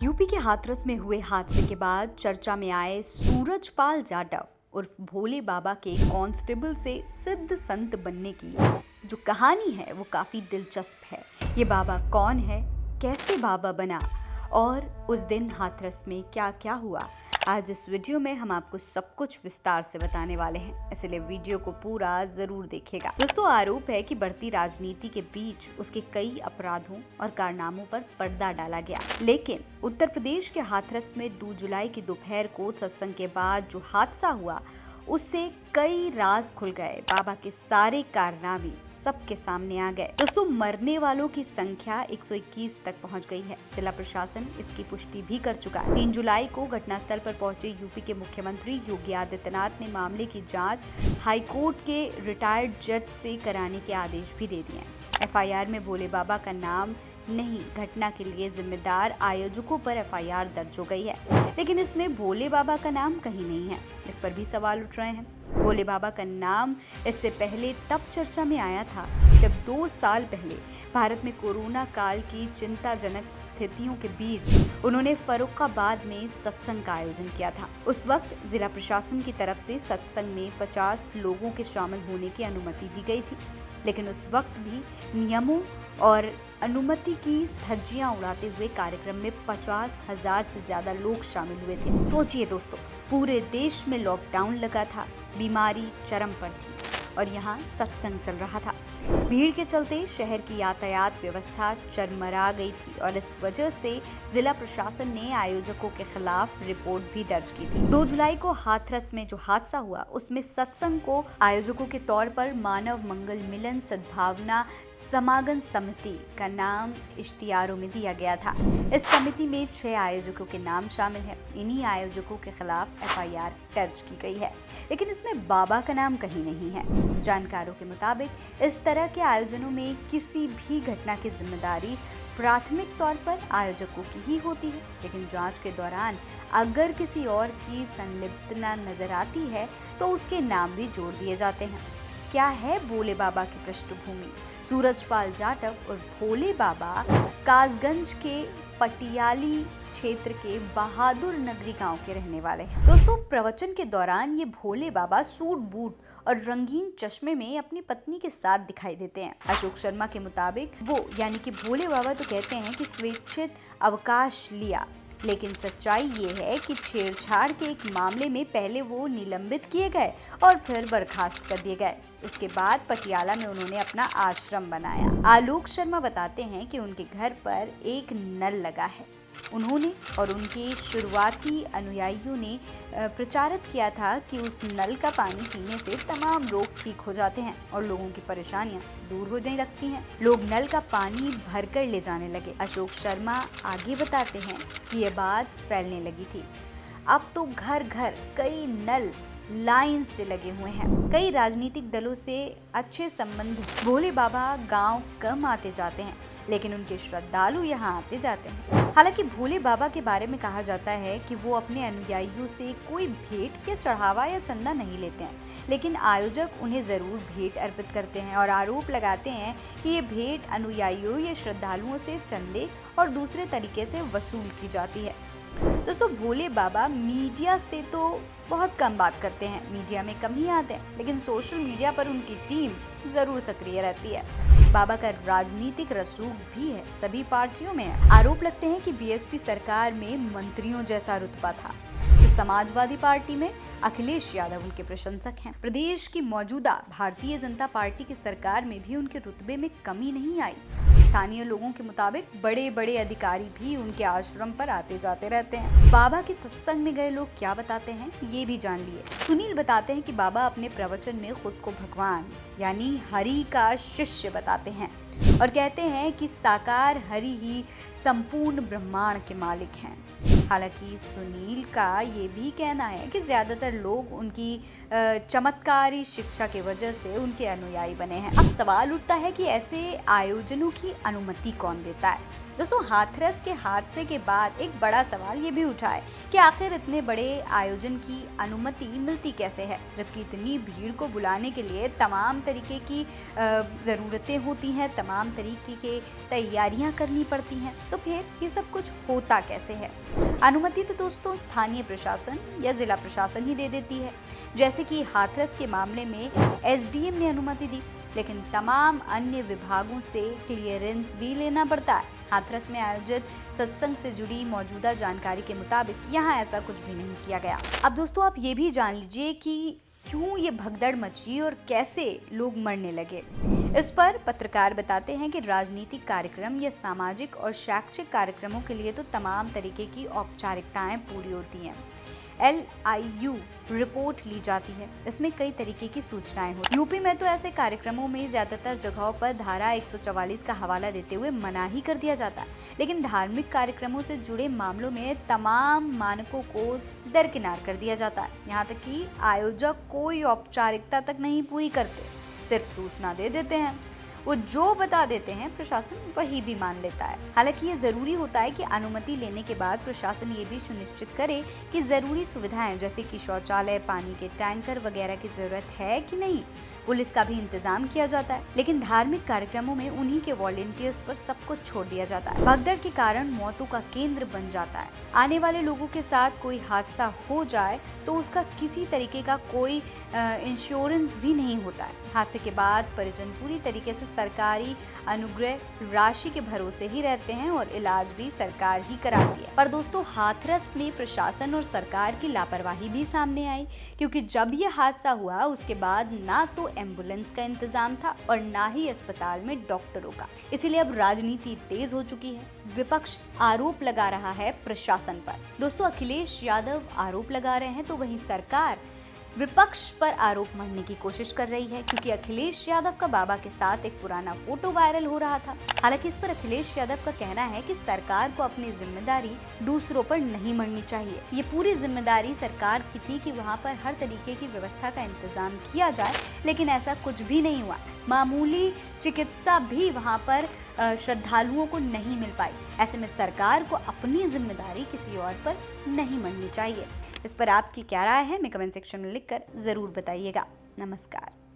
UP के हाथरस में हुए हादसे के बाद चर्चा में आए सूरजपाल जाटव उर्फ भोले बाबा के कांस्टेबल से सिद्ध संत बनने की जो कहानी है वो काफी दिलचस्प है। ये बाबा कौन है, कैसे बाबा बना और उस दिन हाथरस में क्या क्या हुआ, आज इस वीडियो में हम आपको सब कुछ विस्तार से बताने वाले हैं, इसलिए वीडियो को पूरा जरूर देखिएगा। दोस्तों, आरोप है कि बढ़ती राजनीति के बीच उसके कई अपराधों और कारनामों पर पर्दा डाला गया, लेकिन उत्तर प्रदेश के हाथरस में 2 जुलाई की दोपहर को सत्संग के बाद जो हादसा हुआ उससे कई राज खुल गए। बाबा के सारे कारनामे सबके सामने आ गए। दोस्तों, मरने वालों की संख्या 121 तक पहुंच गई है। जिला प्रशासन इसकी पुष्टि भी कर चुका है। 3 जुलाई को घटनास्थल पर पहुंचे यूपी के मुख्यमंत्री योगी आदित्यनाथ ने मामले की जांच हाईकोर्ट के रिटायर्ड जज से कराने के आदेश भी दे दिए हैं। एफआईआर में भोले बाबा का नाम नहीं, घटना के लिए जिम्मेदार आयोजकों पर एफआईआर दर्ज हो गई है, लेकिन इसमें भोले बाबा का नाम कहीं नहीं है। इस पर भी सवाल उठ रहे हैं। भोले बाबा का नाम इससे पहले तब चर्चा में आया था जब 2 साल पहले भारत में कोरोना काल की चिंताजनक स्थितियों के बीच उन्होंने फर्रुखाबाद में सत्संग का आयोजन किया था। उस वक्त जिला प्रशासन की तरफ से सत्संग में 50 लोगों के शामिल होने की अनुमति दी गई थी, लेकिन उस वक्त भी नियमों और अनुमति की धज्जियां उड़ाते हुए कार्यक्रम में 50,000 से ज्यादा लोग शामिल हुए थे। सोचिए दोस्तों, पूरे देश में लॉकडाउन लगा था, बीमारी चरम पर थी और यहाँ सत्संग चल रहा था। भीड़ के चलते शहर की यातायात व्यवस्था चरमरा गई थी और इस वजह से जिला प्रशासन ने आयोजकों के खिलाफ रिपोर्ट भी दर्ज की थी। 2 जुलाई को हाथरस में जो हादसा हुआ उसमें सत्संग को आयोजकों के तौर पर मानव मंगल मिलन सद्भावना समागम समिति का नाम इश्तिहारों में दिया गया था। इस समिति में 6 आयोजकों के नाम शामिल हैं। इन्हीं आयोजकों के खिलाफ एफआईआर दर्ज की गई है, लेकिन इसमें बाबा का नाम कहीं नहीं है। जानकारों के मुताबिक इस तरह के आयोजनों में किसी भी घटना की जिम्मेदारी प्राथमिक तौर पर आयोजकों की ही होती है, लेकिन जांच के दौरान अगर किसी और की संलिप्तता नजर आती है तो उसके नाम भी जोड़ दिए जाते हैं। क्या है भोले बाबा की पृष्ठभूमि? सूरजपाल जाटव और भोले बाबा कासगंज के पटियाली क्षेत्र के बहादुर नगरी गांव के रहने वाले हैं। दोस्तों, प्रवचन के दौरान ये भोले बाबा सूट बूट और रंगीन चश्मे में अपनी पत्नी के साथ दिखाई देते हैं। अशोक शर्मा के मुताबिक वो यानी कि भोले बाबा तो कहते हैं कि स्वेच्छित अवकाश लिया, लेकिन सच्चाई ये है कि छेड़छाड़ के एक मामले में पहले वो निलंबित किए गए और फिर बर्खास्त कर दिए गए। उसके बाद पटियाला में उन्होंने अपना आश्रम बनाया। आलोक शर्मा बताते हैं कि उनके घर पर एक नल लगा है। उन्होंने और उनके शुरुआती अनुयायियों ने प्रचारित किया था कि उस नल का पानी पीने से तमाम रोग ठीक हो जाते हैं और लोगों की परेशानियां दूर होने लगती हैं। लोग नल का पानी भरकर ले जाने लगे। अशोक शर्मा आगे बताते हैं कि ये बात फैलने लगी थी। अब तो घर घर कई नल लाइन से लगे हुए हैं। कई राजनीतिक दलों से अच्छे संबंध। भोले बाबा गांव कम आते जाते हैं, लेकिन उनके श्रद्धालु यहाँ आते जाते हैं। हालांकि भोले बाबा के बारे में कहा जाता है कि वो अपने अनुयायियों से कोई भेंट या चढ़ावा या चंदा नहीं लेते हैं, लेकिन आयोजक उन्हें जरूर भेंट अर्पित करते हैं और आरोप लगाते हैं कि ये भेंट अनुयायियों या श्रद्धालुओं से चंदे और दूसरे तरीके से वसूल की जाती है। दोस्तों, भोले बाबा मीडिया से तो बहुत कम बात करते हैं, मीडिया में कम ही आते हैं, लेकिन सोशल मीडिया पर उनकी टीम जरूर सक्रिय रहती है। बाबा का राजनीतिक रसूख भी है, सभी पार्टियों में है। आरोप लगते हैं कि बीएसपी सरकार में मंत्रियों जैसा रुतबा था। तो समाजवादी पार्टी में अखिलेश यादव उनके प्रशंसक हैं। प्रदेश की मौजूदा भारतीय जनता पार्टी की सरकार में भी उनके रुतबे में कमी नहीं आई। स्थानीय लोगों के मुताबिक बड़े बड़े अधिकारी भी उनके आश्रम पर आते जाते रहते हैं। बाबा के सत्संग में गए लोग क्या बताते हैं ये भी जान लिए। सुनील बताते हैं कि बाबा अपने प्रवचन में खुद को भगवान यानी हरि का शिष्य बताते हैं और कहते हैं कि साकार हरि ही संपूर्ण ब्रह्मांड के मालिक हैं। हालांकि सुनील का ये भी कहना है कि ज्यादातर लोग उनकी चमत्कारी शिक्षा की वजह से उनके अनुयायी बने हैं। अब सवाल उठता है कि ऐसे आयोजनों की अनुमति कौन देता है? दोस्तों, हाथरस के हादसे के बाद एक बड़ा सवाल ये भी उठा है कि आखिर इतने बड़े आयोजन की अनुमति मिलती कैसे है, जबकि इतनी भीड़ को बुलाने के लिए तमाम तरीके की ज़रूरतें होती हैं, तमाम तमाम तरीके की तैयारियां करनी पड़ती हैं। तो फिर ये सब कुछ होता कैसे है? अनुमति तो दोस्तों स्थानीय प्रशासन या जिला प्रशासन ही दे देती है। जैसे कि हाथरस के मामले में एसडीएम ने अनुमति दी, लेकिन तमाम अन्य विभागों से क्लियरेंस भी लेना पड़ता है। हाथरस में आयोजित सत्संग से जुड़ी मौजूदा जानकारी के मुताबिक यहाँ ऐसा कुछ भी नहीं किया गया। अब दोस्तों आप ये भी जान लीजिए कि क्यों ये भगदड़ मची और कैसे लोग मरने लगे। इस पर पत्रकार बताते हैं कि राजनीतिक कार्यक्रम या सामाजिक और शैक्षिक कार्यक्रमों के लिए तो तमाम तरीके की औपचारिकताएं पूरी होती हैं। LIU रिपोर्ट ली जाती है, इसमें कई तरीके की सूचनाएं होती। यूपी में तो ऐसे कार्यक्रमों में ज्यादातर जगहों पर धारा 144 का हवाला देते हुए मना ही कर दिया जाता है, लेकिन धार्मिक कार्यक्रमों से जुड़े मामलों में तमाम मानकों को दरकिनार कर दिया जाता है। यहाँ तक कि आयोजक कोई औपचारिकता तक नहीं पूरी करते, सिर्फ सूचना दे देते हैं। वो जो बता देते हैं प्रशासन वही भी मान लेता है। हालांकि ये जरूरी होता है कि अनुमति लेने के बाद प्रशासन ये भी सुनिश्चित करे कि जरूरी सुविधाएं जैसे कि शौचालय, पानी के टैंकर वगैरह की जरूरत है कि नहीं। पुलिस का भी इंतजाम किया जाता है, लेकिन धार्मिक कार्यक्रमों में उन्हीं के वॉलेंटियर्स पर सब कुछ छोड़ दिया जाता है। भगदड़ के कारण मौतों का केंद्र बन जाता है। आने वाले लोगों के साथ कोई हादसा हो जाए तो उसका किसी तरीके का कोई इंश्योरेंस भी नहीं होता है। हादसे के बाद परिजन पूरी तरीके से सरकारी अनुग्रह राशि के भरोसे ही रहते हैं और इलाज भी सरकार ही कराती है। पर दोस्तों हाथरस में प्रशासन और सरकार की लापरवाही भी सामने आई, क्योंकि जब ये हादसा हुआ उसके बाद ना तो एम्बुलेंस का इंतजाम था और ना ही अस्पताल में डॉक्टरों का। इसीलिए अब राजनीति तेज हो चुकी है। विपक्ष आरोप लगा रहा है प्रशासन पर। दोस्तों अखिलेश यादव आरोप लगा रहे हैं तो वहीं सरकार विपक्ष पर आरोप मढ़ने की कोशिश कर रही है, क्योंकि अखिलेश यादव का बाबा के साथ एक पुराना फोटो वायरल हो रहा था। हालांकि इस पर अखिलेश यादव का कहना है कि सरकार को अपनी जिम्मेदारी दूसरों पर नहीं मढ़नी चाहिए। ये पूरी जिम्मेदारी सरकार की थी कि वहाँ पर हर तरीके की व्यवस्था का इंतजाम किया जाए, लेकिन ऐसा कुछ भी नहीं हुआ। मामूली चिकित्सा भी वहाँ पर श्रद्धालुओं को नहीं मिल पाई। ऐसे में सरकार को अपनी जिम्मेदारी किसी और पर नहीं मढ़नी चाहिए। इस पर आपकी क्या राय है, हमें कमेंट सेक्शन में लिखकर जरूर बताइएगा। नमस्कार।